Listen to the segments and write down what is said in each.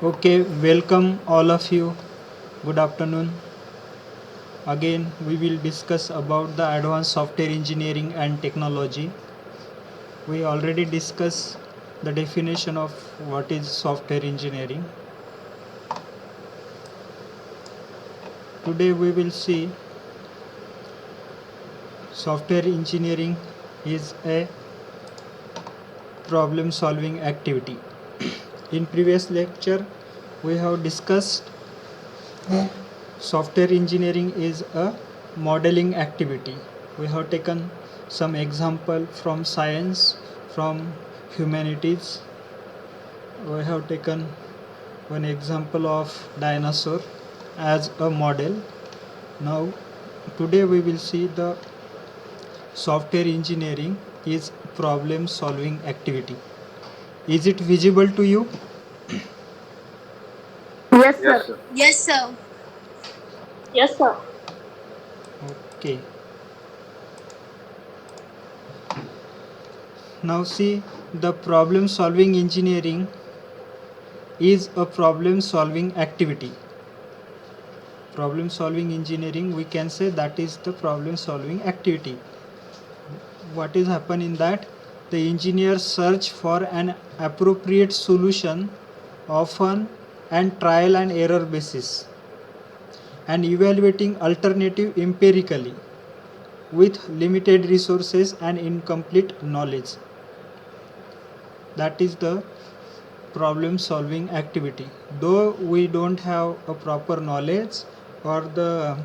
Okay, welcome all of you. Good afternoon. Again, we will discuss about the advanced software engineering and technology. We already discussed the definition of what is software engineering. Today we will see software engineering is a problem solving activity. In previous lecture, we have discussed software engineering is a modeling activity. We have taken some example from science, from humanities. We have taken one example of dinosaur as a model. Now today we will see the software engineering is problem solving activity. Is it visible to you? Yes, Yes, sir. sir. Yes, sir. Yes, sir. Okay. Now see, the problem solving engineering is a problem solving activity. Problem solving engineering, we can say that is the problem solving activity. What is happen in that? The engineers search for an appropriate solution, often and trial and error basis, and evaluating alternative empirically with limited resources and incomplete knowledge. That is the problem solving activity. Though we don't have a proper knowledge or the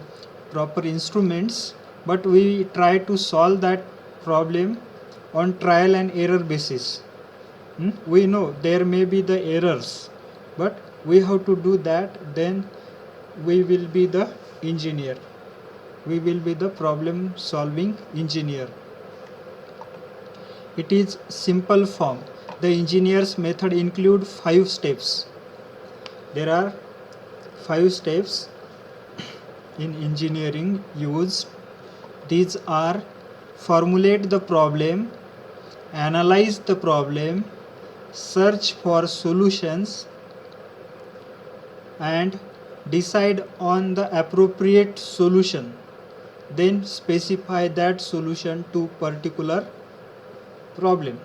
proper instruments, but we try to solve that problem on trial and error basis. We know there may be the errors, but we have to do that, then we will be the engineer. We will be the problem solving engineer. It is simple form. The engineer's method include 5 steps. There are 5 steps in engineering used. These are: formulate the problem, analyze the problem, search for solutions, and decide on the appropriate solution. Then specify that solution to particular problem.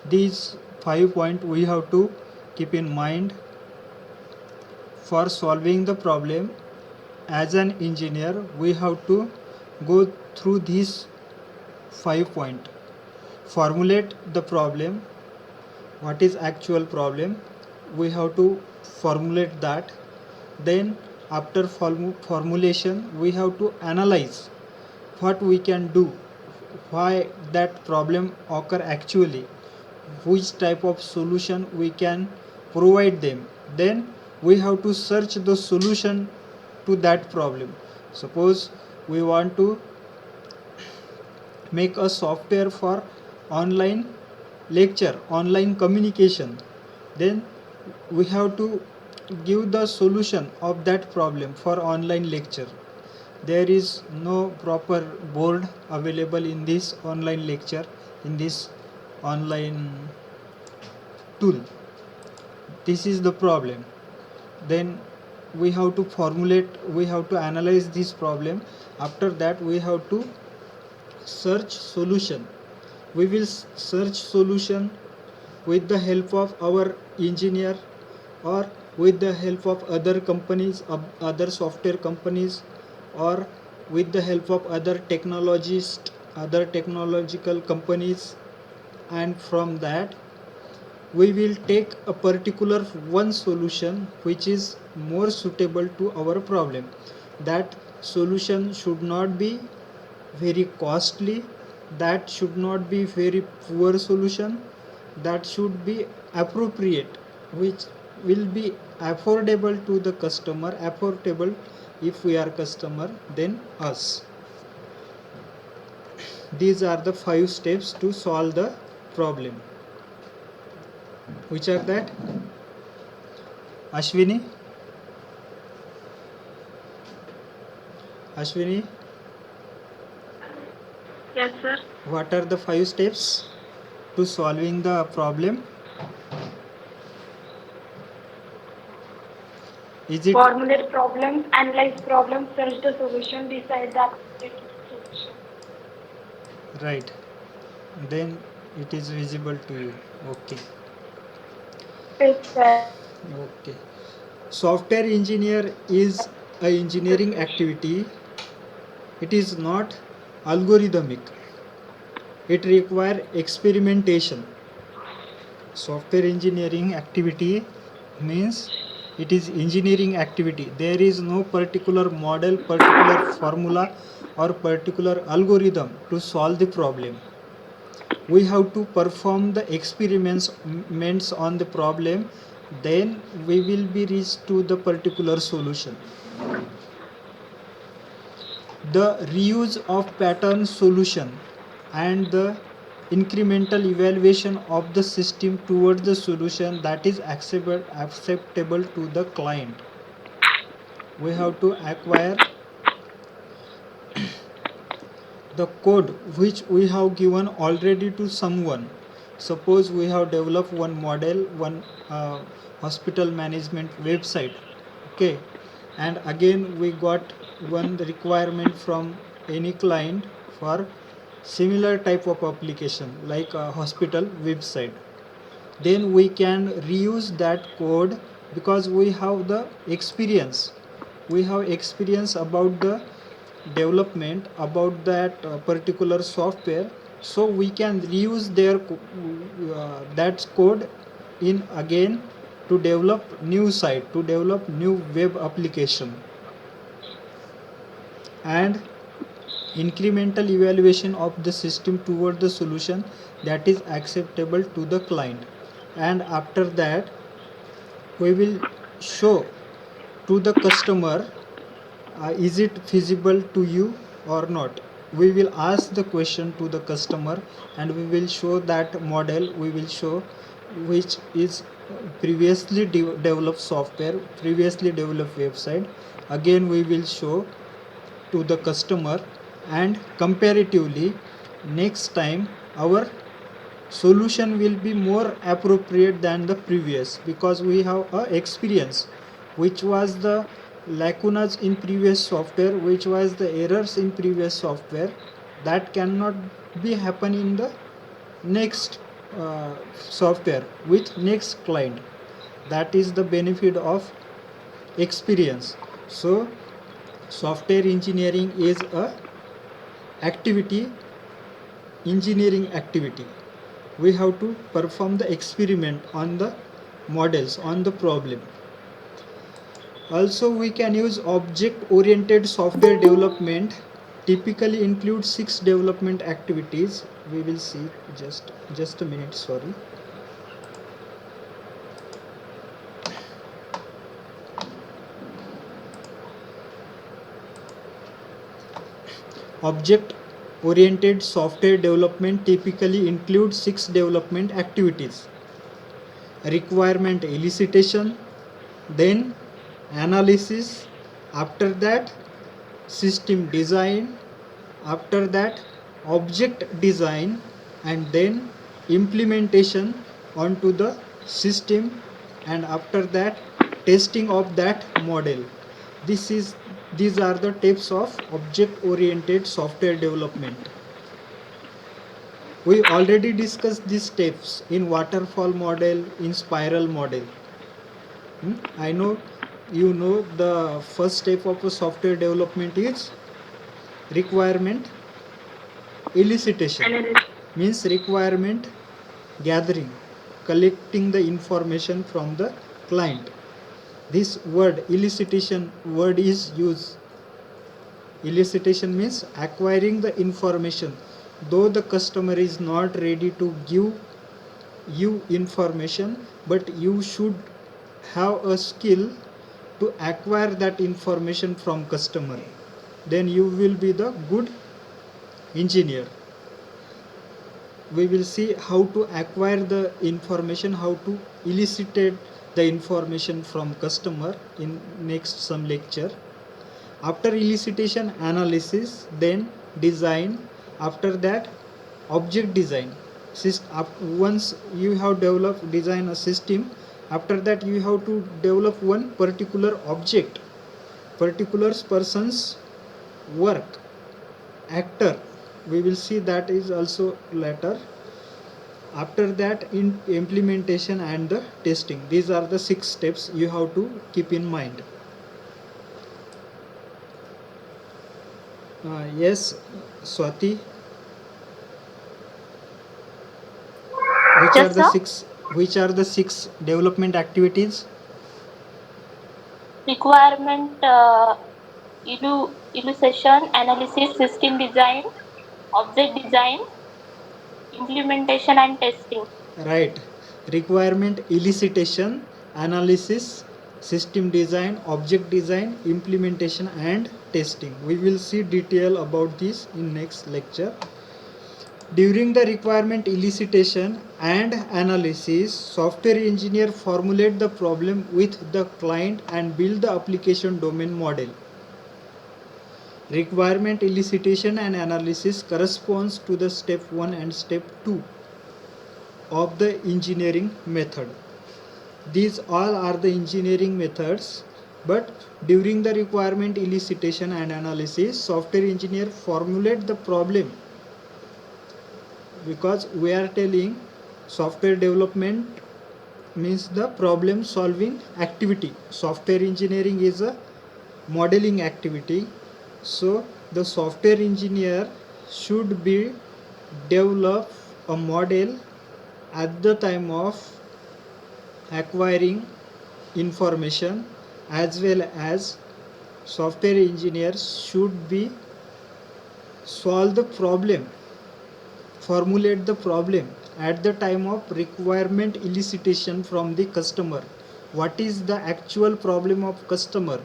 These 5 points we have to keep in mind for solving the problem. As an engineer, we have to go through these 5 points. Formulate the problem. What is actual problem? We have to formulate that. Then after formulation, we have to analyze what we can do, why that problem occur actually, which type of solution we can provide them. Then we have to search the solution to that problem. Suppose we want to make a software for online lecture, online communication, then we have to give the solution of that problem for online lecture. There is no proper board available in this online lecture, in this online tool. This is the problem. Then we have to formulate, we have to analyze this problem. After that we have to search solution. We will search solution with the help of our engineer, or with the help of other companies, other software companies, or with the help of other technologists, other technological companies. And from that we will take a particular one solution which is more suitable to our problem. That solution should not be very costly, that should not be very poor solution, that should be appropriate, which will be affordable to the customer, affordable if we are customer, then us. These are the 5 steps to solve the problem. Which are that? Ashwini? Ashwini, Yes, sir. what are the 5 steps to solving the problem? Is it Formulate problems, analyze problems, search the solution, decide the appropriate solution. right? Then it is visible to you. Okay. Yes, sir. Okay. Software engineer is a engineering activity. It is not algorithmic. It requires experimentation. Software engineering activity means it is engineering activity. There is no particular model, particular formula, or particular algorithm to solve the problem. We have to perform the experiments on the problem, then we will be reached to the particular solution. The reuse of pattern solution and the incremental evaluation of the system towards the solution that is acceptable to the client. We have to acquire the code which we have given already to someone. Suppose we have developed one model, one hospital management website, okay, and again we got one requirement from any client for similar type of application like a hospital website. Then we can reuse that code because we have the experience. We have experience about the development about that particular software, so we can reuse that code in again to develop new site, to develop new web application. And incremental evaluation of the system toward the solution that is acceptable to the client. And after that we will show to the customer, is it feasible to you or not. We will ask the question to the customer and we will show that model, we will show which is previously developed software, previously developed website. Again we will show to the customer, and comparatively next time our solution will be more appropriate than the previous, because we have a experience which was the lacunas in previous software, which was the errors in previous software, that cannot be happen in the next software with next client. That is the benefit of experience. So software engineering is a activity, engineering activity. We have to perform the experiment on the models, on the problem. Also we can use object oriented software development, typically includes 6 development activities. We will see, just a minute, sorry. Object oriented software development typically includes 6 development activities: requirement elicitation, then analysis, after that system design, after that object design, and then implementation onto the system, and after that testing of that model. These are the types of object oriented software development. We already discussed these steps in waterfall model, in spiral model. I know you know the first step of a software development is requirement elicitation. Analysis. Means requirement gathering, collecting the information from the client. This word elicitation word is used. Elicitation means acquiring the information. Though the customer is not ready to give you information, but you should have a skill to acquire that information from customer. Then you will be the good engineer. We will see how to acquire the information, how to elicit the information from customer in next some lecture. After elicitation, analysis, then design, after that object design. Once you have developed design a system, After that you have to develop one particular object, particular person's work, actor. We will see that is also later. After that, in implementation and the testing, these are the 6 steps you have to keep in mind. Yes, Swati, which are Yes, the sir. 6 development activities? Requirement illustration, analysis, system design, object design, implementation, and testing. Right. Requirement elicitation, analysis, system design, object design, implementation and testing. We will see detail about this in next lecture. During the requirement elicitation and analysis, software engineer formulate the problem with the client and build the application domain model. Requirement elicitation and analysis corresponds to the step 1 and step 2 of the engineering method. These all are the engineering methods, but during the requirement elicitation and analysis, software engineer formulate the problem, because we are telling software development means the problem solving activity. Software engineering is a modeling activity. So the software engineer should be develop a model at the time of acquiring information, as well as software engineers should be solve the problem, formulate the problem at the time of requirement elicitation from the customer. What is the actual problem of customer?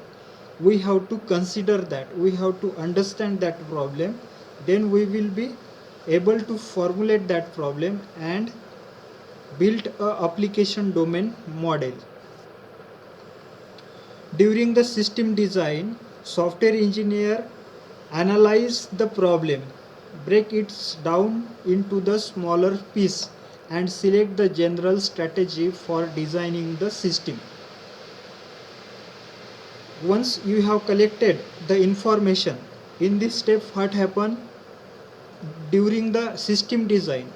We have to consider that, we have to understand that problem, then we will be able to formulate that problem and build a application domain model. During the system design, software engineer analyze the problem, break it down into the smaller piece and select the general strategy for designing the system. Once you have collected the information, in this step what happen? During the system design,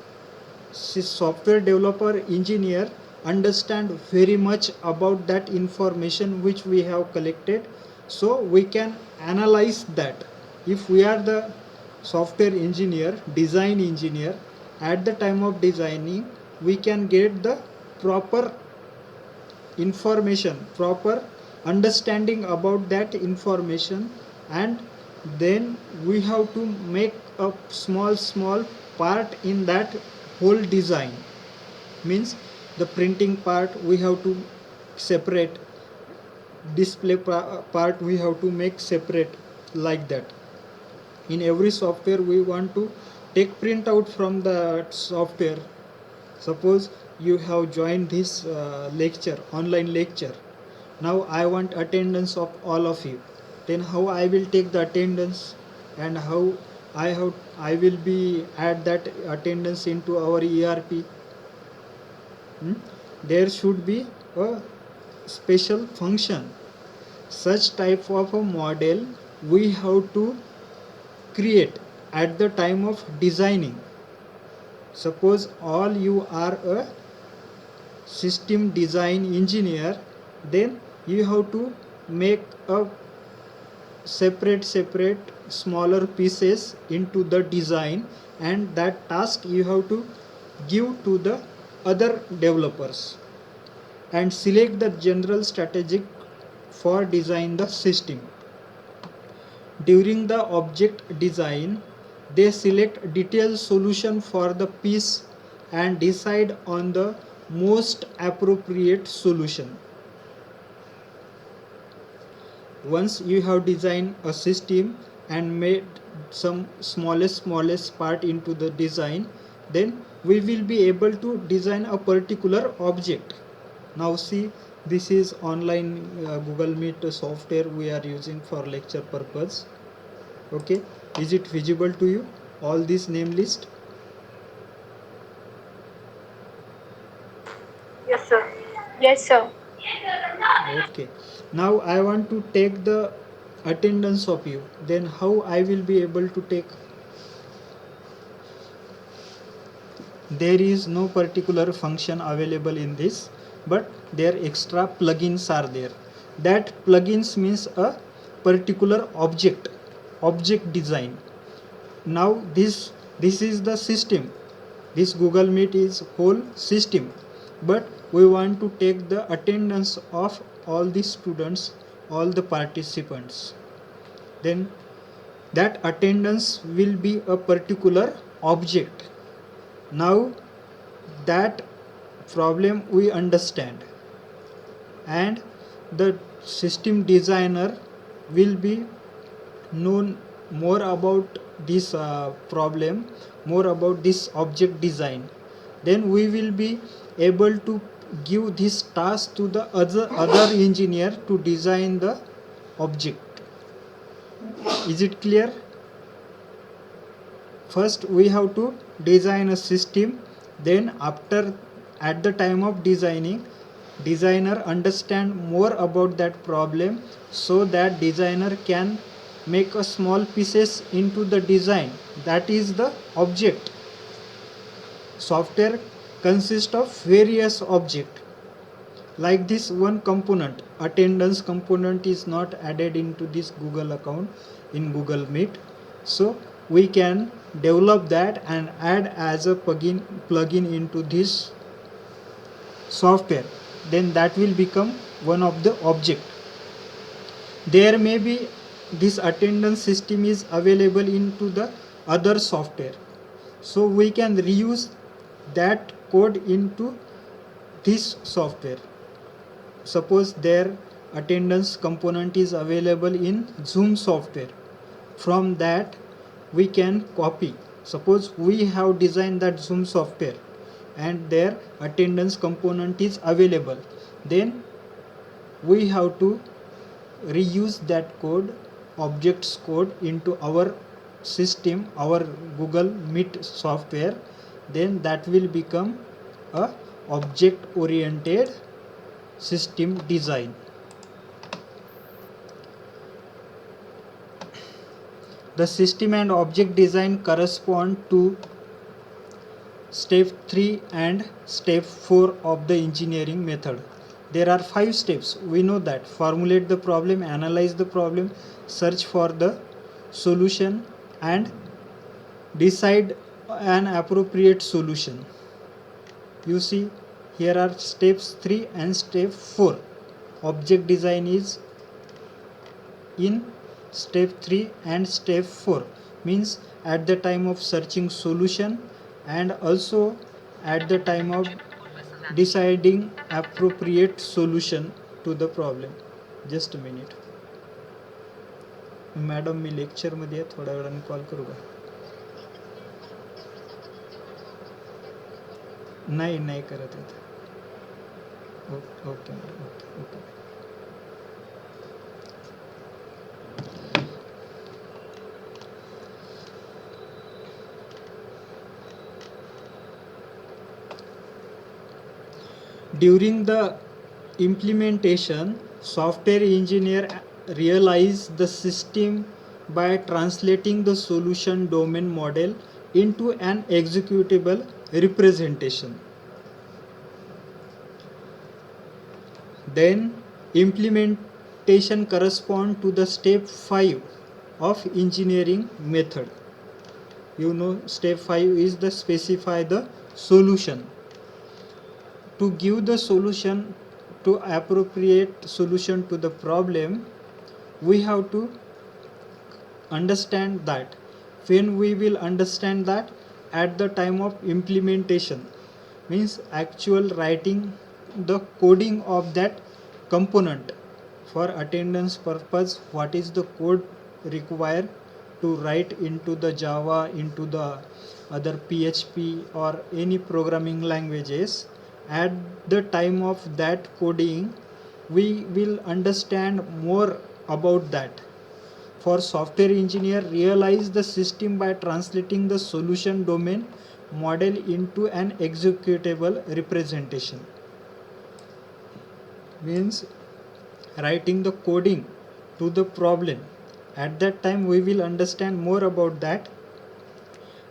software developer engineer understand very much about that information which we have collected, so we can analyze that. If we are the software engineer, design engineer, at the time of designing we can get the proper information, proper understanding about that information, and then we have to make a small part in that whole design. Means the printing part we have to separate, display part we have to make separate, like that. In every software we want to take print out from the software. Suppose you have joined this lecture, online lecture. Now I want attendance of all of you. Then how I will take the attendance, and how I will be add that attendance into our ERP. There should be a special function. Such type of a model we have to create at the time of designing. Suppose all you are a system design engineer, then you have to make a separate smaller pieces into the design, and that task you have to give to the other developers and select the general strategic for design the system. During the object design, they select detailed solution for the piece and decide on the most appropriate solution. Once you have designed a system and made some smallest part into the design, then we will be able to design a particular object. Now see, this is online Google Meet software we are using for lecture purpose. Okay, is it visible to you, all this name list? Yes, sir. Yes, sir. Okay. Now I want to take the attendance of you. Then how I will be able to take? There is no particular function available in this, but their extra plugins are there. That plugins means a particular object design. Now this is the system. This Google Meet is whole system, but we want to take the attendance of all the students, all the participants. Then that attendance will be a particular object. Now that problem we understand, and the system designer will be known more about this problem, more about this object design. Then we will be able to give this task to the other engineer to design the object. Is it clear? First we have to design a system, then after, at the time of designing, designer understand more about that problem, so that designer can make a small pieces into the design. That is the object. Software consists of various objects. Like this one component, attendance component, is not added into this Google account in Google Meet, so we can develop that and add as a plugin into this software. Then that will become one of the object. There may be this attendance system is available into the other software, so we can reuse that code into this software. Suppose their attendance component is available in Zoom software. From that we can copy. Suppose we have designed that Zoom software and their attendance component is available, then we have to reuse that code, objects code, into our system, our Google Meet software. Then that will become a object oriented system design. The system and object design correspond to step 3 and step 4 of the engineering method. There are 5 steps. We know that: formulate the problem, analyze the problem, search for the solution, and decide an appropriate solution. You see, here are steps 3 and step 4. Object design is in step 3 and step 4, means at the time of searching solution and also at the time of deciding appropriate solution to the problem. Just a minute. Madam मी लेक्चरमध्ये आहे, थोड्या वेळाने call करू का? नाही नाही करत आहेत. Okay okay okay okay. During the implementation, software engineer realize the system by translating the solution domain model into an executable representation. Then implementation correspond to the step 5 of engineering method. You know, step 5 is the specify the solution. To give the solution, to appropriate solution to the problem, we have to understand that. When we will understand that? At the time of implementation, means actual writing the coding of that component. For attendance purpose, what is the code required to write into the Java, into the other PHP or any programming languages. At the time of that coding, we will understand more about that. For software engineer, realize the system by translating the solution domain model into an executable representation. means writing the coding to the problem. At that time we will understand more about that,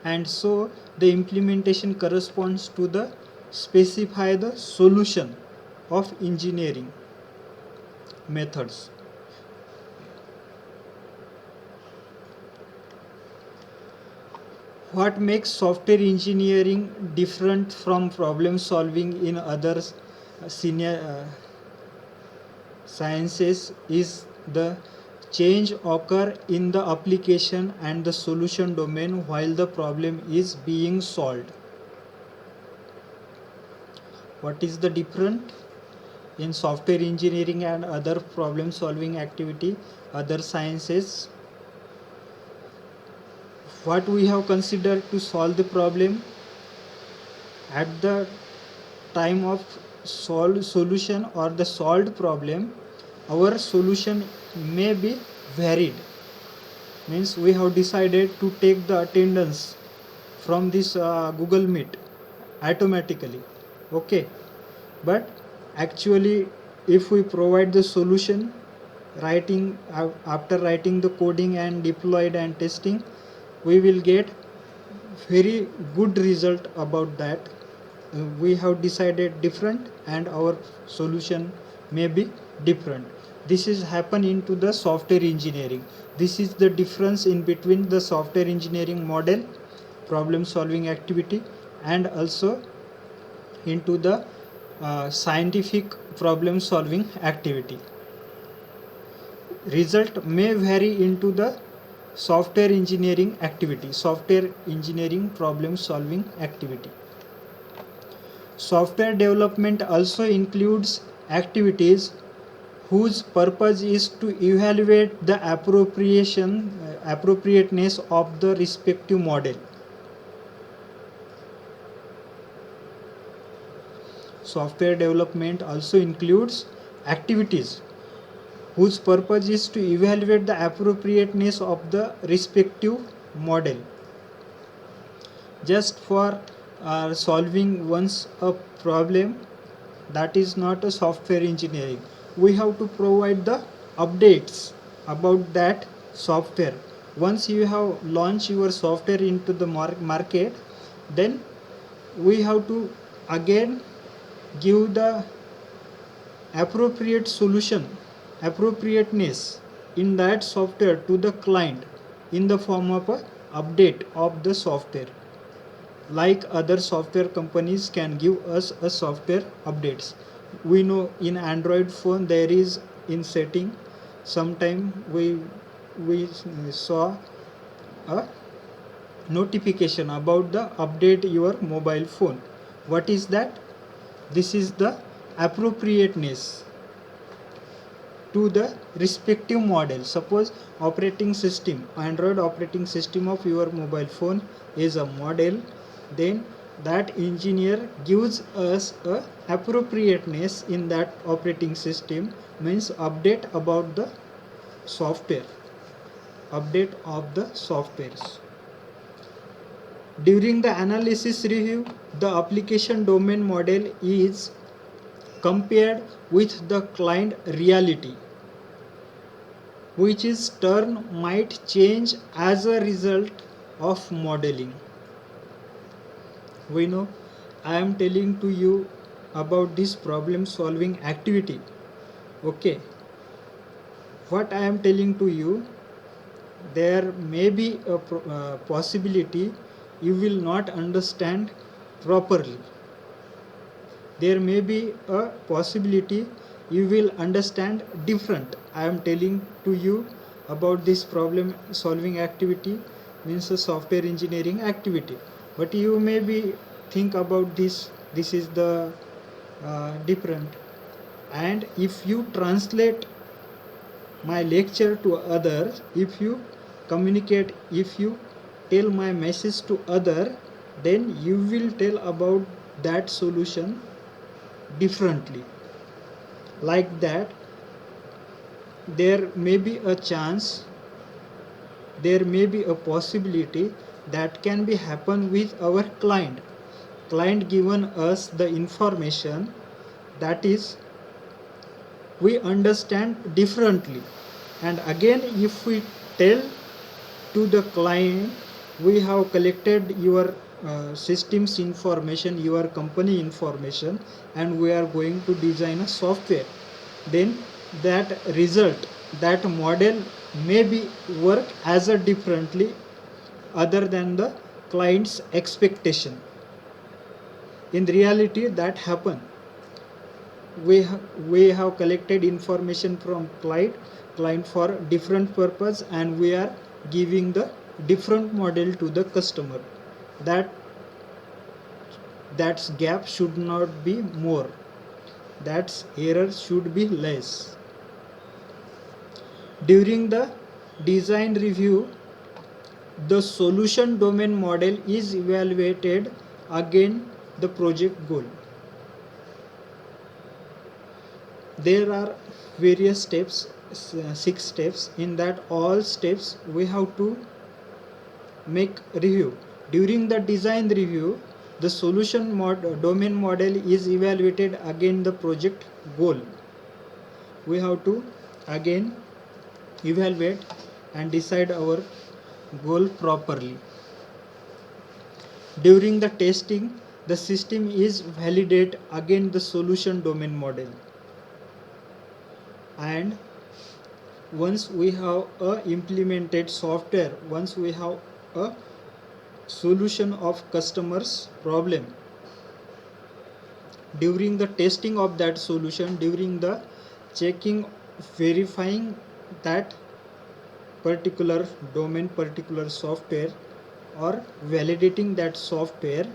and so the implementation corresponds to the specify the solution of engineering methods. What makes software engineering different from problem solving in other senior sciences is the change occur in the application and the solution domain while the problem is being solved. What is the difference in software engineering and other problem solving activity, other sciences? What we have considered to solve the problem at the time of solution or the solved problem, our solution may be varied. Means we have decided to take the attendance from this Google Meet automatically, okay, but actually if we provide the solution writing after writing the coding and deployed and testing, we will get very good result about that. We have decided different and our solution may be different. This is happen into the software engineering. This is the difference in between the software engineering model, problem solving activity, and also into the scientific problem solving activity. Result may vary into the software engineering activity, software engineering problem solving activity. Software development also includes activities whose purpose is to evaluate the appropriateness of the respective model. Software development also includes activities whose purpose is to evaluate the appropriateness of the respective model. Just for solving once a problem, that is not a software engineering. We have to provide the updates about that software. Once you have launched your software into the market, then we have to again give the appropriate solution, appropriateness in that software to the client in the form of a update of the software. Like other software companies can give us a software updates. We know in Android phone there is in setting sometime we saw a notification about the update your mobile phone. What is that? This is the appropriateness to the respective model. Suppose operating system, Android operating system of your mobile phone is a model, then that engineer gives us a appropriateness in that operating system, means update about the software, update of the softwares. During the analysis review, the application domain model is compared with the client reality, which is turn might change as a result of modeling. We know I am telling to you about this problem solving activity, okay. What I am telling to you, there may be a possibility you will not understand properly. There may be a possibility you will understand different. I am telling to you about this problem solving activity, means a software engineering activity, but you may be think about this is the different. And if you translate my lecture to others, if you communicate, if you tell my message to other, then you will tell about that solution differently. Like that, there may be a chance, there may be a possibility that can be happen with our client given us the information, that is we understand differently. And again, if we tell to the client, we have collected your systems information, your company information, and we are going to design a software, then that result, that model may be work as a differently other than the client's expectation. In reality, that happen. We have collected information from client for different purpose, and we are giving the different model to the customer. That gap should not be more, that error should be less. During the design review, the solution domain model is evaluated against the project goal. There are various steps, 6 steps. In that all steps we have to make review. During the design review, the solution domain model is evaluated against the project goal. We have to again evaluate and decide our goal properly. During the testing, the system is validated against the solution domain model. And once we have a implemented software, once we have a solution of customers problem, during the testing of that solution, during the checking, verifying that particular domain, particular software, or validating that software,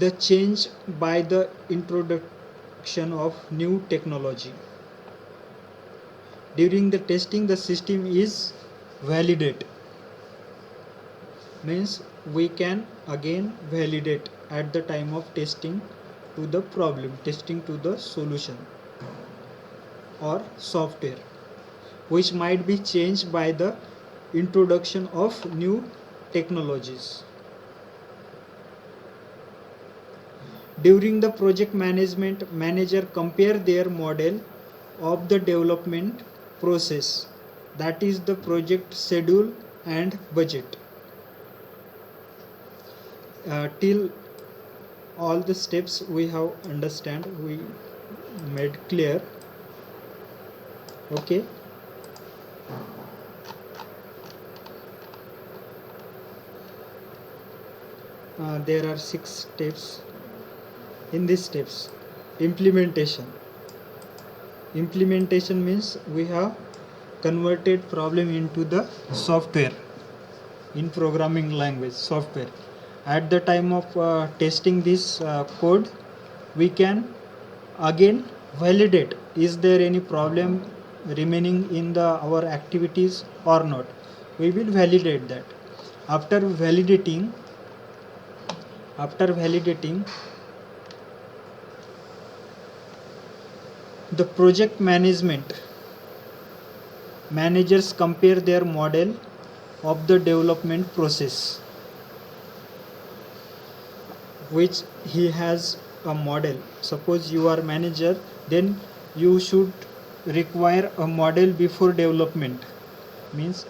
the change by the introduction of new technology. During the testing, the system is validated, means we can again validate at the time of testing to the problem, testing to the solution or software, which might be changed by the introduction of new technologies. During the project management, manager compare their model of the development process, that is the project schedule and budget. Till all the steps we have understand, we made clear. Okay. There are 6 steps. In these steps, implementation means we have converted problem into the software, in programming language software. At the time of testing this code, we can again validate, is there any problem remaining in our activities or not. We will validate that. After validating, the project managers compare their model of the development process, which he has a model. Suppose you are manager, then you should require a model before development, means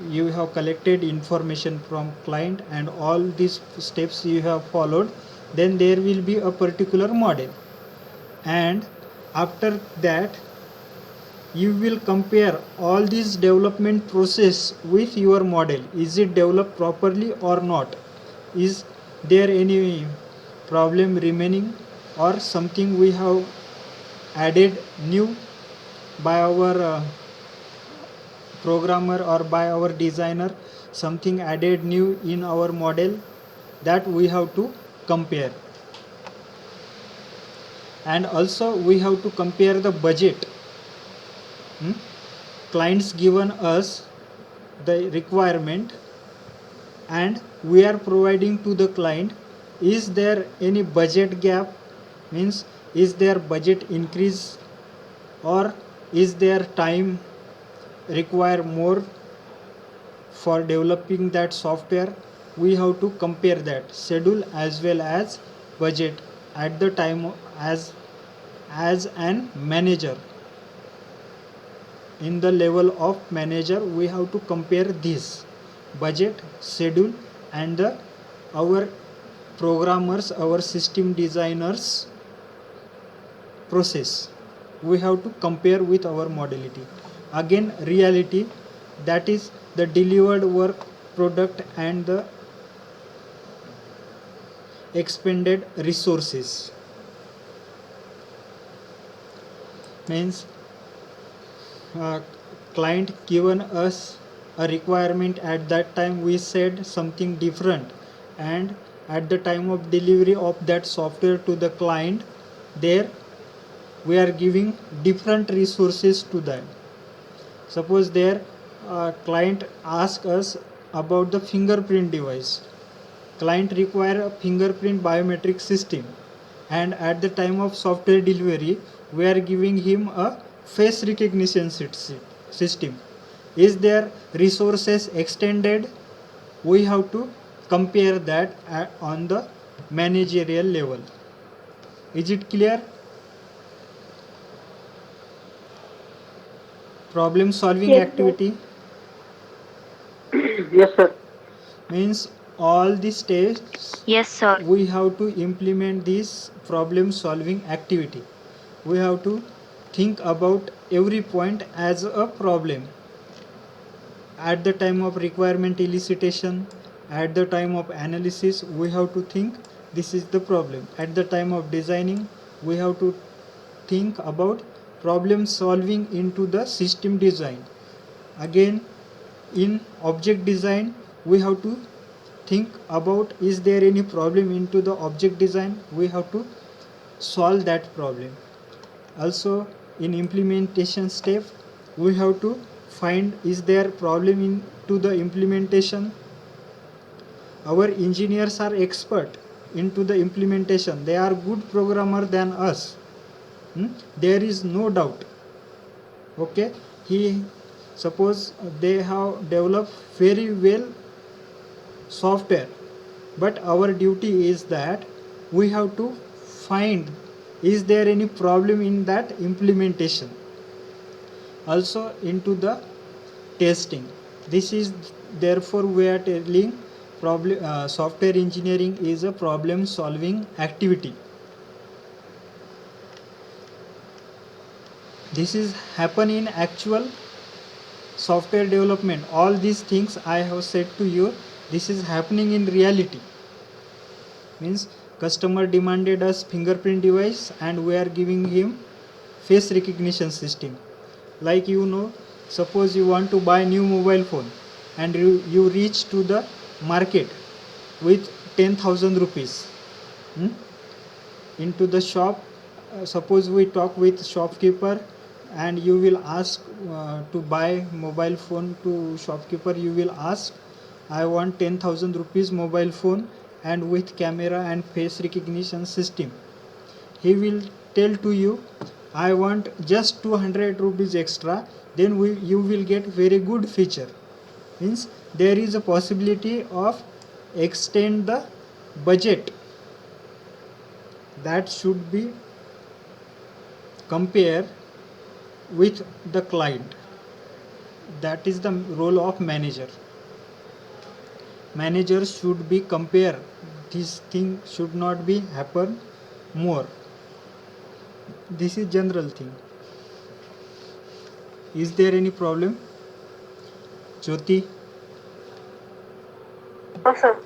you have collected information from client and all these steps you have followed, then there will be a particular model, and after that you will compare all this development process with your model. Is it developed properly or not? Is there any problem remaining, or something we have added new by our programmer or by our designer, something added new in our model, that we have to compare. And also we have to compare the budget. Clients given us the requirement and we are providing to the client. Is there any budget gap, means is there budget increase, or is there time require more for developing that software? We have to compare that schedule as well as budget at the time as an manager. In the level of manager, we have to compare this budget, schedule, and our programmers, our system designers process. We have to compare with our modality. Again, reality, that is the delivered work product and the expended resources. Means client given us a requirement, at that time we said something different, and at the time of delivery of that software to the client, there we are giving different resources to them. Suppose there client ask us about the fingerprint device. Client require a fingerprint biometric system, and at the time of software delivery we are giving him a face recognition system. Is there resources extended? We have to compare that on the managerial level. Is it clear? Problem solving Yes, activity Yes, sir. means all the steps Yes, sir. we have to implement this problem solving activity. We have to think about every point as a problem. At the time of requirement elicitation, at the time of analysis, we have to think this is the problem. At the time of designing, we have to think about problem solving into the system design. Again, in object design, we have to think about is there any problem into the object design, we have to solve that problem. Also, in implementation step, we have to find is there problem into the implementation. Our engineers are expert into the implementation, they are good programmer than us. There is no doubt. Okay, he suppose they have developed very well software, but our duty is that we have to find is there any problem in that implementation. Also into the testing, this is therefore we are telling software engineering is a problem solving activity. This is happen in actual software development. All these things I have said to you, this is happening in reality. Means customer demanded us fingerprint device and we are giving him face recognition system. Like suppose you want to buy new mobile phone and you reach to the market with 10,000 rupees. Into the shop, suppose we talk with shopkeeper and you will ask to buy mobile phone to shopkeeper, you will ask I want 10,000 rupees mobile phone and with camera and face recognition system. He will tell to you I want just 200 rupees extra, then you will get very good feature. Means there is a possibility of extend the budget. That should be compare with the client. That is the role of manager. Manager should be compare, this thing should not be happen more. This is general thing. Is there any problem, Jyoti? No, sir.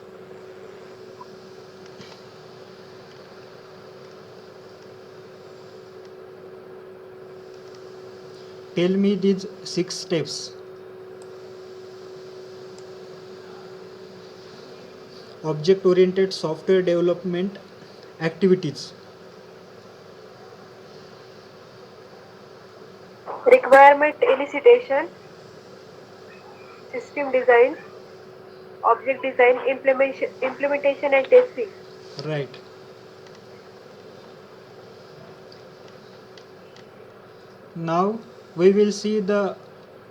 Tell me these 6 steps. Object oriented software development activities. Requirement elicitation, system design, object design, implementation and testing. Right. Now we will see the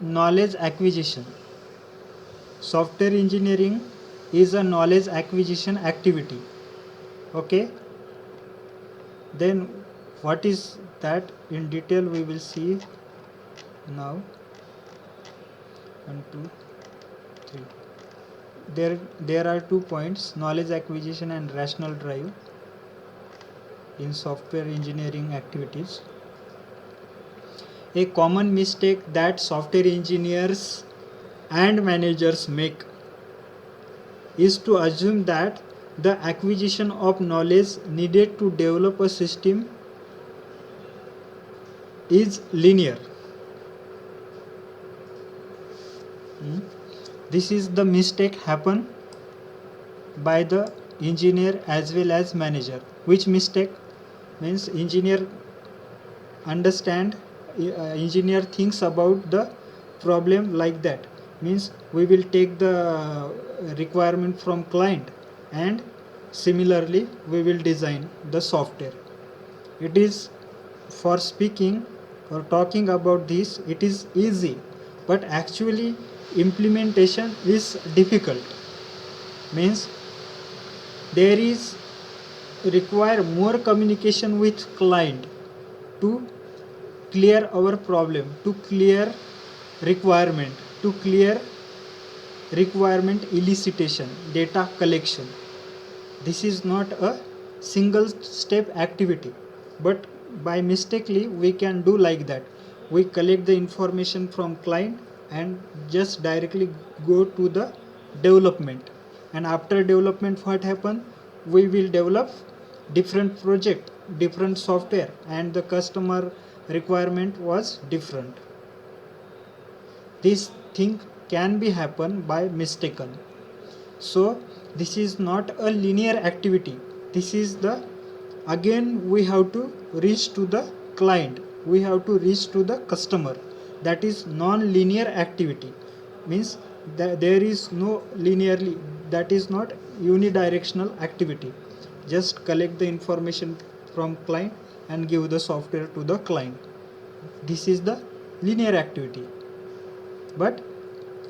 knowledge acquisition. Software engineering is a knowledge acquisition activity. Okay. Then what is that in detail we will see now. 1 2 3 there are 2 points: knowledge acquisition and rational drive in software engineering activities. A common mistake that software engineers and managers make is to assume that the acquisition of knowledge needed to develop a system is linear. This is the mistake happen by the engineer as well as manager. Which mistake? Means engineer thinks about the problem like that. Means we will take the requirement from client and similarly we will design the software. It is, for speaking or talking about this, it is easy, but actually implementation is difficult. Means there is require more communication with client to clear our problem, to clear requirement elicitation, data collection. This is not a single step activity, but by mistakenly we can do like that. We collect the information from client and just directly go to the development, and after development what happen? We will develop different project, different software, and the customer requirement was different. This thing can be happen by mistaken. So this is not a linear activity. This is the, again we have to reach to the client, we have to reach to the customer. That is non-linear activity. Means that there is no linearly, that is not unidirectional activity. Just collect the information from client and give the software to the client. This is the linear activity. But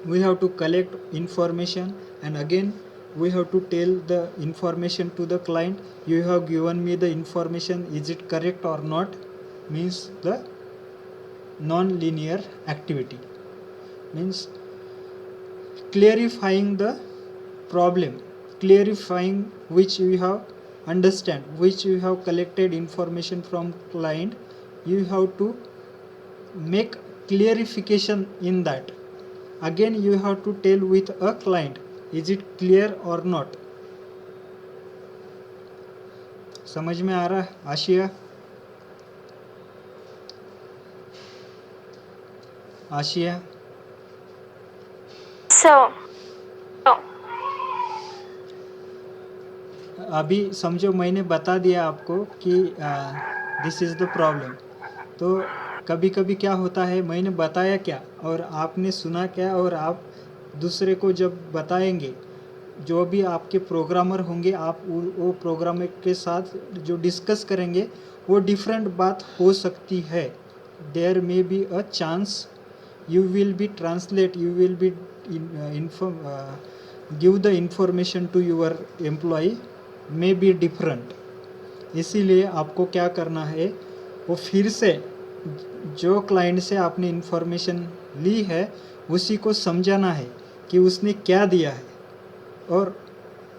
we have to collect information and again we have to tell the information to the client. You have given me the information, is it correct or not? Means the non-linear activity. Means clarifying the problem, clarifying which you have understand, which you have collected information from client. You have to make clarification in that. Again you have to tell with a client, is it clear or not? समझ में आ रहा है Asia? Asia So, अभी समझो मैंने बता दिया आपको कि दिस इज़ द प्रॉब्लम. तो कभी कभी क्या होता है, मैंने बताया क्या और आपने सुना क्या, और आप दूसरे को जब बताएंगे, जो भी आपके प्रोग्रामर होंगे, आप वो प्रोग्रामर के साथ जो डिस्कस करेंगे वो डिफरेंट बात हो सकती है. There may be a chance you will be translate, you will be give the information to your employee may be different. इसीलिए आपको क्या करना है, वो फिर से जो क्लाइंट से आपने इंफॉर्मेशन ली है उसी को समझाना है कि उसने क्या दिया है, और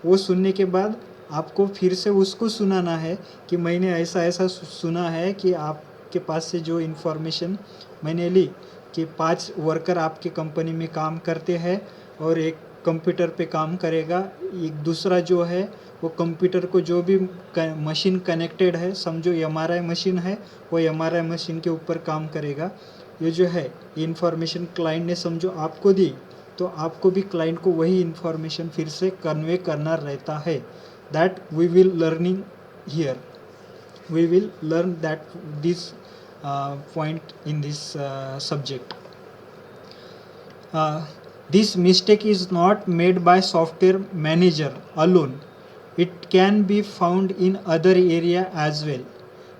वो सुनने के बाद आपको फिर से उसको सुनाना है कि मैंने ऐसा ऐसा सुना है कि आपके पास से जो इंफॉर्मेशन मैंने ली कि 5 वर्कर आपके कंपनी में काम करते हैं और एक कंप्यूटर पे काम करेगा, एक दूसरा जो है वो कंप्यूटर को जो भी मशीन कनेक्टेड है, समझो MRI मशीन है, वो MRI मशीन के ऊपर काम करेगा. ये जो है इंफॉर्मेशन क्लाइंट ने समझो आपको दी, तो आपको भी क्लाइंट को वही इंफॉर्मेशन फिर से कन्वे करना रहता है. That we will learning here, we will learn that this point in this subject. This mistake is not made by software manager alone. It can be found in other area as well.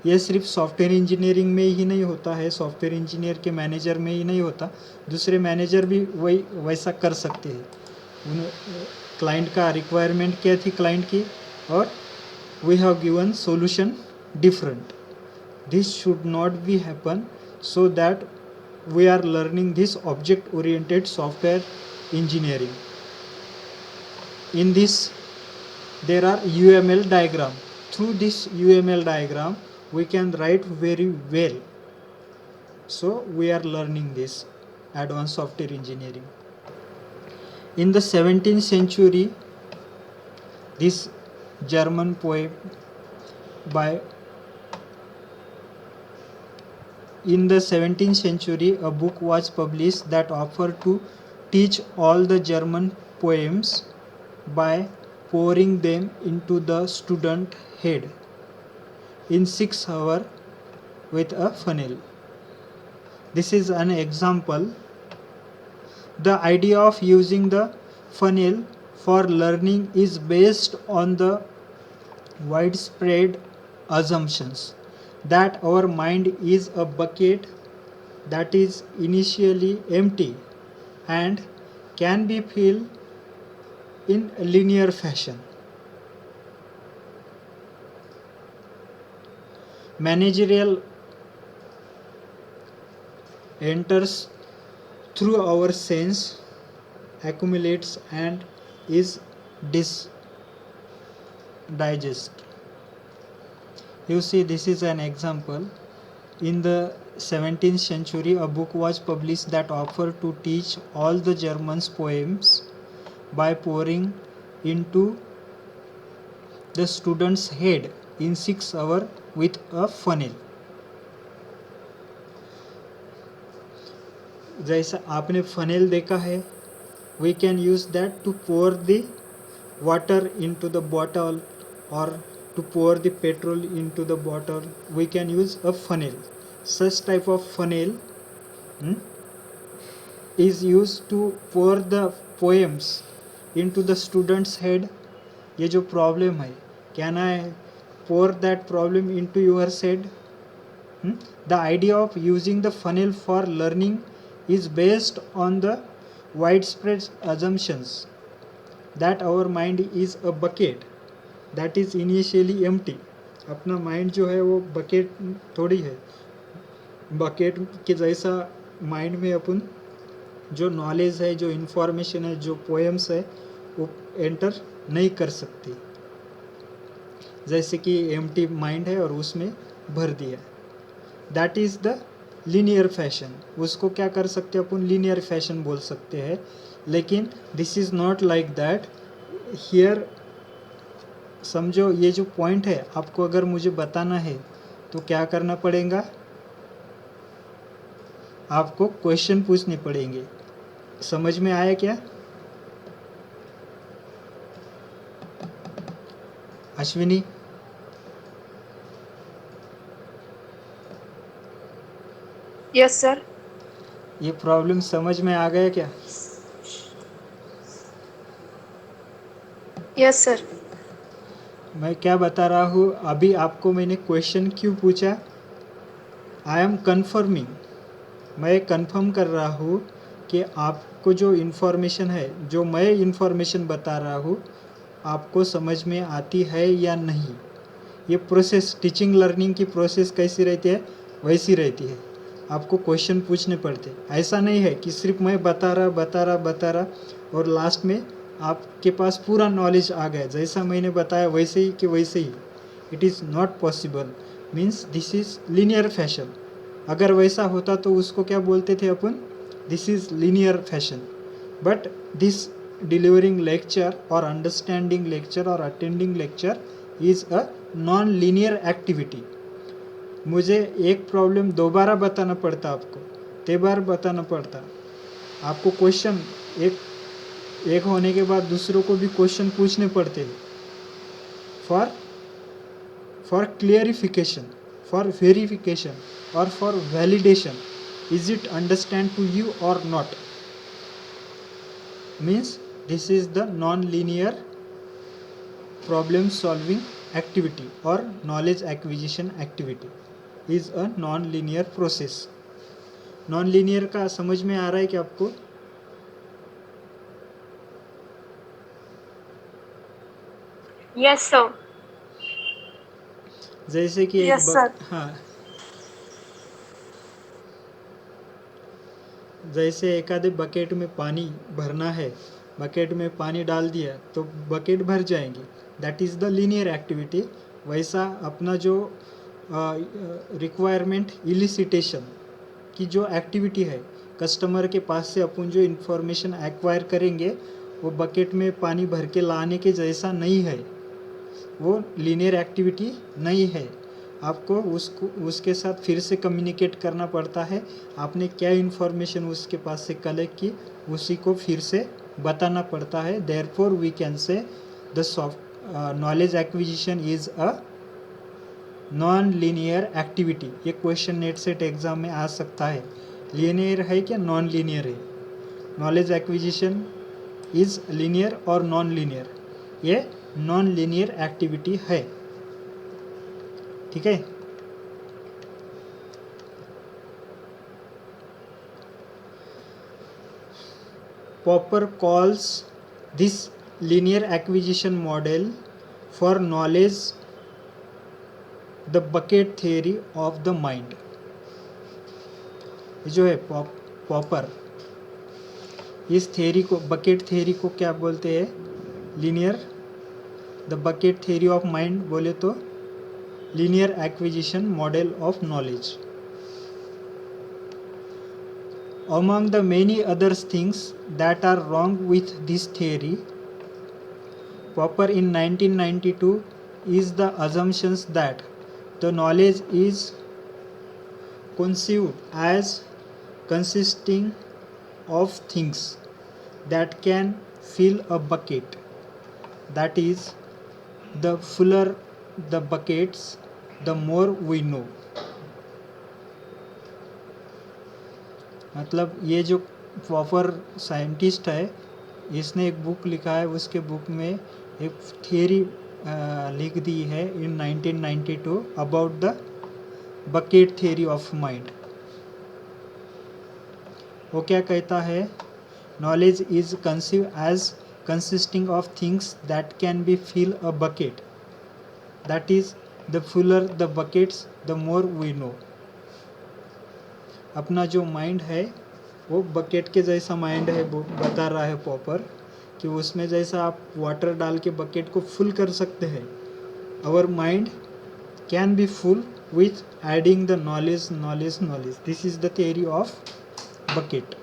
ये सिर्फ software engineering में ही नहीं होता है, software engineer के manager में ही नहीं होता, दूसरे मैनेजर भी वही वैसा कर सकते हैं. उन क्लाइंट का रिक्वायरमेंट क्या थी क्लाइंट की, और we have given solution different. this should not be happen, so that we are learning this object oriented software engineering. In this there are UML diagram. Through this UML diagram we can write very well. So we are learning this advanced software engineering. In the 17th century, this German poem by in the 17th century a book was published that offered to teach all the German poems by pouring them into the student head in 6 hours with a funnel. This is an example. The idea of using the funnel for learning is based on the widespread assumptions that our mind is a bucket that is initially empty and can be filled in a linear fashion. Managerial enters through our sense, accumulates and is digest. You see, this is an example. In the 17th century a book was published that offered to teach all the Germans poems by pouring into the student's head in 6 hours with a funnel. जैसा आपने funnel देखा है, we can use that to pour the water into the bottle or to pour the petrol into the bottle. We can use a funnel. Such type of funnel is used to pour the poems into the student's head. ये जो problem है, can I pour that problem into your head? The idea of using the funnel for learning is based on the widespread assumptions that our mind is a bucket that is initially empty. अपना mind जो है वो bucket थोड़ी है, bucket के जैसा mind में अपन जो नॉलेज है, जो इन्फॉर्मेशन है, जो पोएम्स है वो एंटर नहीं कर सकती, जैसे कि एम्प्टी माइंड है और उसमें भर दिया. That is the linear fashion. उसको क्या कर सकते हैं अपन, लीनियर फैशन बोल सकते हैं. लेकिन this is not like that. Here समझो, ये जो पॉइंट है आपको अगर मुझे बताना है तो क्या करना पड़ेगा, आपको क्वेश्चन पूछने पड़ेंगे. समझ में आया क्या अश्विनी? Yes sir. ये प्रॉब्लम समझ में आ गया क्या? Yes sir. मैं क्या बता रहा हूँ अभी आपको, मैंने क्वेश्चन क्यों पूछा? आई एम कन्फर्मिंग, मैं कंफर्म कर रहा हूँ कि आपको जो इन्फॉर्मेशन है, जो मैं इन्फॉर्मेशन बता रहा हूँ, आपको समझ में आती है या नहीं. ये प्रोसेस, टीचिंग लर्निंग की प्रोसेस कैसी रहती है, वैसी रहती है. आपको क्वेश्चन पूछने पड़ते. ऐसा नहीं है कि सिर्फ मैं बता रहा और लास्ट में आपके पास पूरा नॉलेज आ गया, जैसा मैंने बताया वैसे ही कि वैसे ही. It is not possible. Means this is linear fashion. अगर वैसा होता तो उसको क्या बोलते थे अपन, this is linear fashion. But this delivering lecture और अंडरस्टैंडिंग लेक्चर और attending lecture is a non linear activity. मुझे एक प्रॉब्लम दोबारा बताना पड़ता, आपको 3 बार बताना पड़ता. आपको क्वेश्चन एक होने के बाद दूसरों को भी क्वेश्चन पूछने पड़ते हैं फॉर क्लियरिफिकेशन, फॉर वेरिफिकेशन और for validation. Is it understand to you और नॉट? Means this is the non linear problem solving activity और knowledge acquisition activity is a non linear process. Non linear का समझ में आ रहा है कि आपको? Yes sir. जैसे कि Yes, sir. हाँ, जैसे एकादे बकेट में पानी भरना है, बकेट में पानी डाल दिया तो बकेट भर जाएंगी, that is the linear activity. वैसा अपना जो रिक्वायरमेंट इलिसिटेशन की जो एक्टिविटी है, कस्टमर के पास से अपन जो इन्फॉर्मेशन एक्वायर करेंगे वो बकेट में पानी भर के लाने के जैसा नहीं है, वो लीनियर एक्टिविटी नहीं है। आपको उसके साथ फिर से कम्युनिकेट करना पड़ता है, आपने क्या इन्फॉर्मेशन उसके पास से कलेक्ट की उसी को फिर से बताना पड़ता है। Therefore we can say the knowledge acquisition is a non linear activity. ये क्वेश्चन नेट सेट एग्ज़ाम में आ सकता है, लीनियर है क्या नॉन लीनियर है। नॉलेज एक्विजिशन इज़ लीनियर और नॉन लीनियर, ये नॉन लीनियर एक्टिविटी है, ठीक है। Popper calls this linear acquisition model for knowledge the bucket theory of the mind। जो है पॉपर इस थ्योरी को, बकेट थ्योरी को क्या बोलते हैं, linear. The bucket theory of mind बोले तो linear acquisition model of knowledge। Among the many other things that are wrong with this theory, Popper in 1992 is the assumptions that the knowledge is conceived as consisting of things that can fill a bucket, that is, the fuller the buckets the more we know। मतलब ये जो popper scientist है, इसने एक book लिखा है, उसके book में एक थियरी लिख दी है in 1992 about the bucket theory of mind. वो क्या कहता है, knowledge is conceive as consisting of things that can be fill a bucket, that is the fuller the buckets the more we know. अपना जो mind है वो bucket के जैसा माइंड है, वो बता रहा है पॉपर कि उसमें जैसा आप वाटर डाल के बकेट को फुल कर सकते हैं, our mind can be full with adding the knowledge knowledge knowledge. This is the theory of bucket,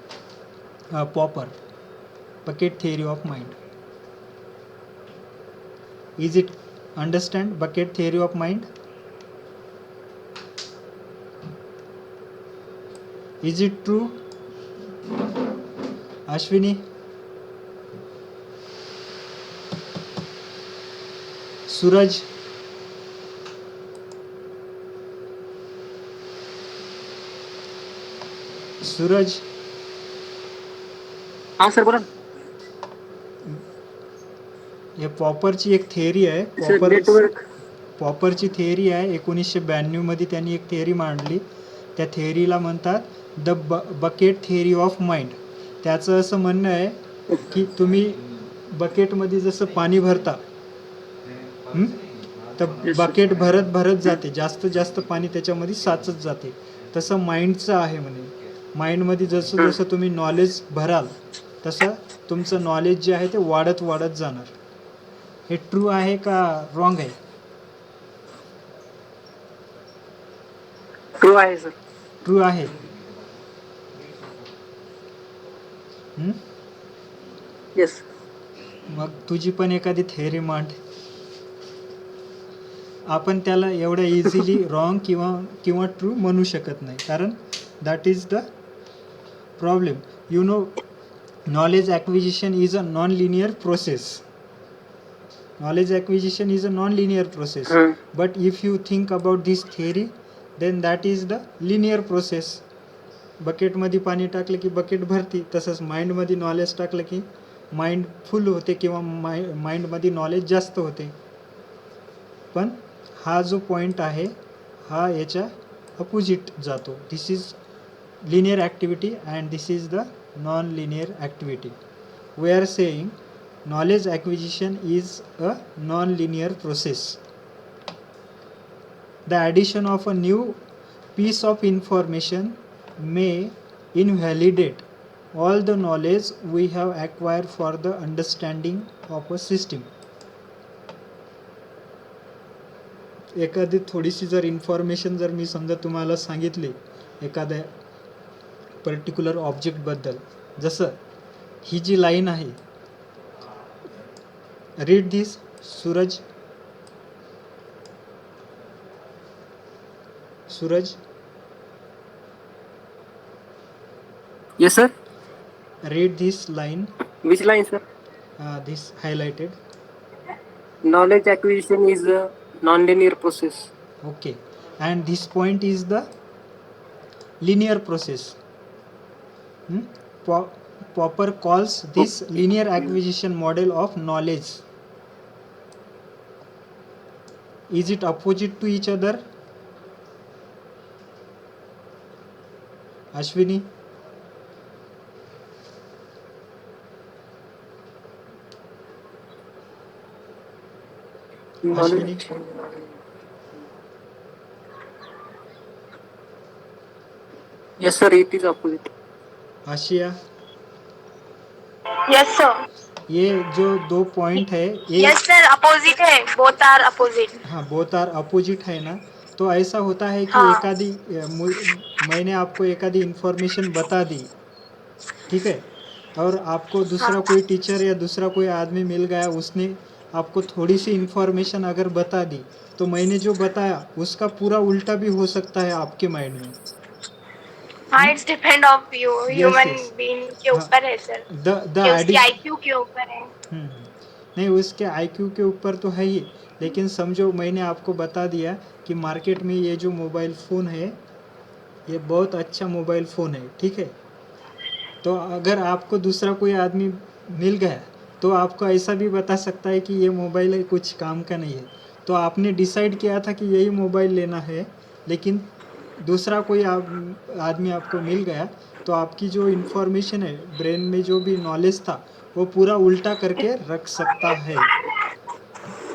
Popper, bucket theory of mind. Is it understand bucket theory of mind? Is it true, Ashwini? Suraj? सूरज? हाँ sir बोला। हे पॉपरची एक theory आहे, पॉपरची theory आहे 1992 मध्ये त्यांनी एक theory मांडली, त्या थिअरीला म्हणतात the bucket theory of mind. त्याचं असं म्हणणं आहे की तुम्ही बकेटमध्ये जसं पाणी भरता तर बकेट भरत भरत जाते, जास्त जास्त पाणी त्याच्यामध्ये साचत जाते, तसं माइंडचं आहे म्हणे। माइंडमध्ये जसं जसं तुम्ही नॉलेज भराल तसं तुमचं नॉलेज जे आहे ते वाढत वाढत जाणार। हे ट्रू आहे का रॉंग आहे? ट्रू आहे सर। ट्रू आहे। येस। मग तुझी पण एखादी थेअरी मांड, आपण त्याला एवढ्या इझिली रॉंग किंवा ट्रू म्हणू शकत नाही, कारण that is the problem. You know, knowledge acquisition is a non-linear process. Knowledge acquisition is a non-linear process. But if you think about this theory, then that is the linear process. Bucket मध्ये पाणी टाकलं की bucket भरती, तसंच mind मध्ये knowledge टाकलं की mind full होते किंवा माइंड मध्ये नॉलेज जास्त होते। पण हा जो पॉइंट आहे हा याच्या अपोजिट जातो। This is linear activity and this is the non-linear activity. We are saying knowledge acquisition is a non-linear process. The addition of a new piece of information may invalidate all the knowledge we have acquired for the understanding of a system. एखादी थोडीशी जर information जर मी समजा तुम्हाला सांगितली एखाद्या particular ऑब्जेक्टबद्दल, जसं ही जी line आहे, read this Suraj. Suraj, Yes, sir. read this line, Which line, sir? this highlighted. Knowledge acquisition is a non-linear process. Okay, and this point is the linear process. Popper calls this linear acquisition model of knowledge. Is it opposite to each other? Ashwini? Ashwini? Yes, sir. It is opposite. Asia? Yes, sir. ये जो दो point है ये Yes, sir. Opposite है. Both are opposite. हाँ, both are opposite है ना. तो ऐसा होता है कि हाँ. एकादी मैंने आपको एकादी इन्फॉर्मेशन बता दी, ठीक है, और आपको दूसरा हाँ. कोई टीचर या दूसरा कोई आदमी मिल गया, उसने आपको थोड़ी सी इन्फॉर्मेशन अगर बता दी, तो मैंने जो बताया उसका पूरा उल्टा भी हो सकता है आपके माइंड में. हाँ, it's depend of you. Human yes. being के हाँ. ऊपर है सर. द कि उसकी IQ के ऊपर है. नहीं, उसके IQ के ऊपर तो है ही, लेकिन समझो मैंने आपको बता दिया कि मार्केट में ये जो मोबाइल फ़ोन है ये बहुत अच्छा मोबाइल फ़ोन है, ठीक है. तो अगर आपको दूसरा कोई आदमी मिल गया तो आपको ऐसा भी बता सकता है कि ये मोबाइल कुछ काम का नहीं है. तो आपने डिसाइड किया था कि यही मोबाइल लेना है, लेकिन दूसरा कोई आदमी आपको मिल गया, तो आपकी जो इन्फॉर्मेशन है, ब्रेन में जो भी नॉलेज था, वो पूरा उल्टा करके रख सकता है.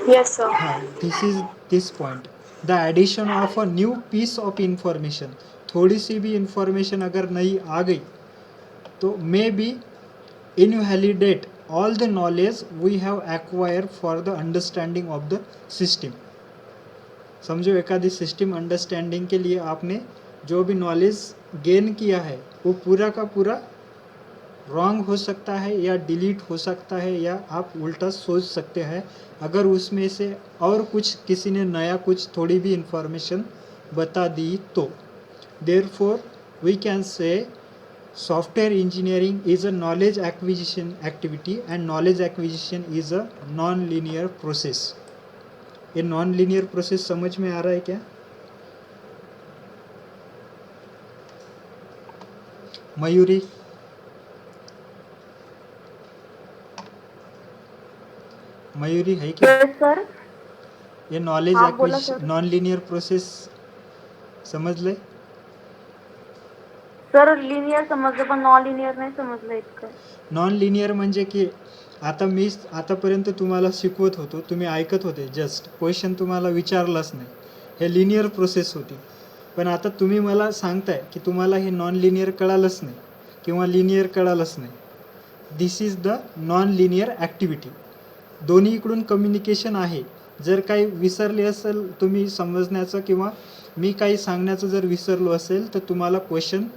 Yes, sir. हाँ, this is this point. The addition of a new piece of information. थोड़ी सी भी इंफॉर्मेशन अगर नई आ गई तो may be invalidate all the knowledge we have acquire for the understanding of the system. समझो एखादी सिस्टम अंडरस्टैंडिंग के लिए आपने जो भी नॉलेज गेन किया है वो पूरा का पूरा रॉन्ग हो सकता है या डिलीट हो सकता है या आप उल्टा सोच सकते हैं अगर उसमें से और कुछ किसी ने नया कुछ थोड़ी भी इंफॉर्मेशन बता दी तो. Therefore we can say software engineering is a knowledge acquisition activity and knowledge acquisition is a non linear process. ये नॉन लीनियर प्रोसेस समझ में आ रहा है क्या? मयूरी? मयूरी है क्या? Yes, sir. ये नॉलेज हाँ, बोला acquisition sir. Non linear process समझ ले. सर लिनियर समजलं पण नॉन लिनियर नाही समजलं इतकं. नॉन लिनियर म्हणजे की आता मी आतापर्यंत तुम्हाला शिकवत होतो, तुम्ही ऐकत होते, जस्ट क्वेश्चन तुम्हाला विचारलाच नाही, हे लिनियर प्रोसेस होती. पण आता तुम्ही मला सांगताय की तुम्हाला हे नॉन लिनियर कळालंच नाही किंवा लिनियर कळालंच नाही. This is the non linear activity. दोन्ही इकडून कम्युनिकेशन आहे. जर काही विसरले असेल तुम्ही समजण्याचं किंवा मी काही सांगण्याचं जर विसरलो असेल तर तुम्हाला क्वेश्चन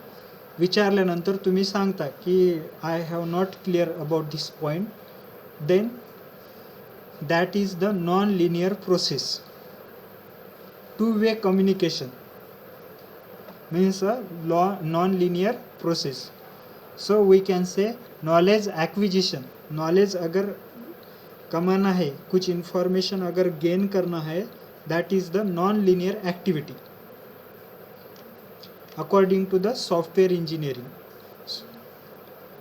विचारल्यानंतर तुम्ही सांगता की I have not clear about this point, then that is the non linear process. Two way communication means a non linear process. So we can say knowledge acquisition. Knowledge अगर कमाना है, कुछ इन्फॉर्मेशन अगर gain करना है, that is the non linear activity according to the software engineering.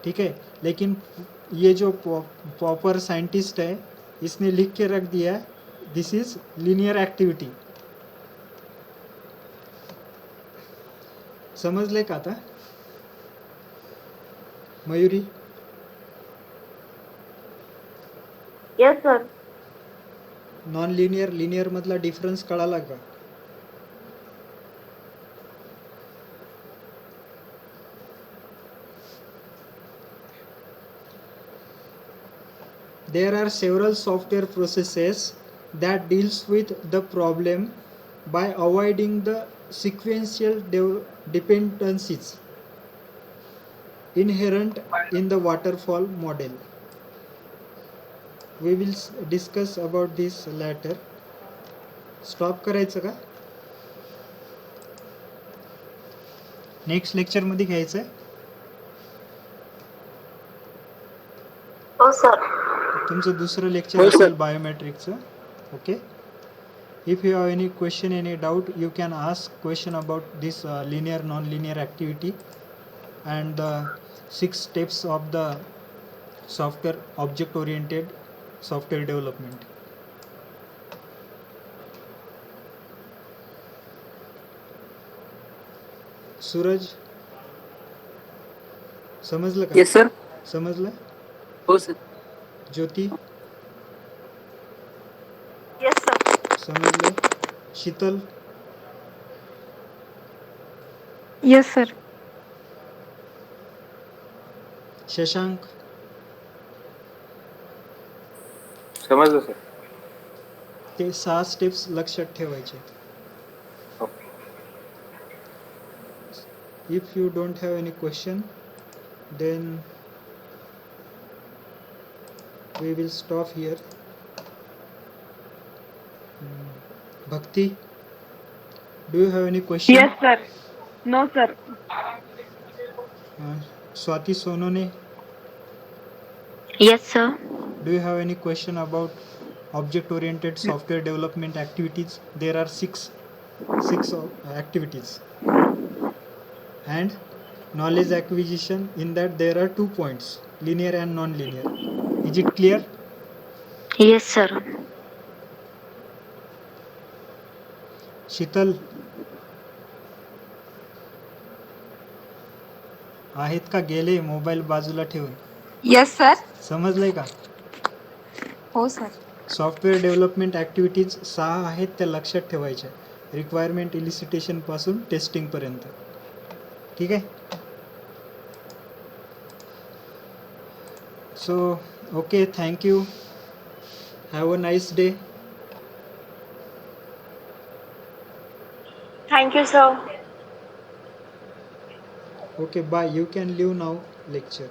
ठीक है, लेकिन ये जो पॉपर साइंटिस्ट है इसने लिख के रख दिया दिस इज लिनियर एक्टिविटी. समजले का आता Mayuri? Yes sir. Non linear linear मधला डिफरन्स कळाला का? There are several software processes that deals with the problem by avoiding the sequential dependencies inherent in the waterfall model. We will discuss about this later. Stop करायचं का? Next lecture मध्ये घ्यायचं आहे. हो sir. तुमचं दुसरं लेक्चर हो, sir. असेल बायोमेट्रिकचं. Okay. If you have any question, any doubt, you can ask question about this linear non-linear activity and the 6 steps of the software object oriented software development. सूरज समजलं का? Yes, sir. समजलं? हो sir. ज्योती yes sir. समजलं? शीतल Yes, sir. Shashank समजलं sir. ते 6 steps लक्षात ठेवायचे. Okay. If you don't have any question, then we will stop here. Bhakti, do you have any question? Yes, sir. No, sir. Swati Sonone, Yes, sir. do you have any question about object oriented software development activities? There are six activities and knowledge acquisition. In that there are 2 points, linear and non-linear. Is it clear? Yes, sir. शीतल आहेत का? गेले mobile बाजूला ठेवून. Yes, sir. समजलंय का? हो, sir. Software development activities 6 आहेत, त्या लक्षात ठेवायच्या. रिक्वायरमेंट इलिसिटेशन पासून टेस्टिंग पर्यंत. ठीक आहे. So okay, thank you. Have a nice day. Thank you, sir. Okay, bye. You can leave now lecture.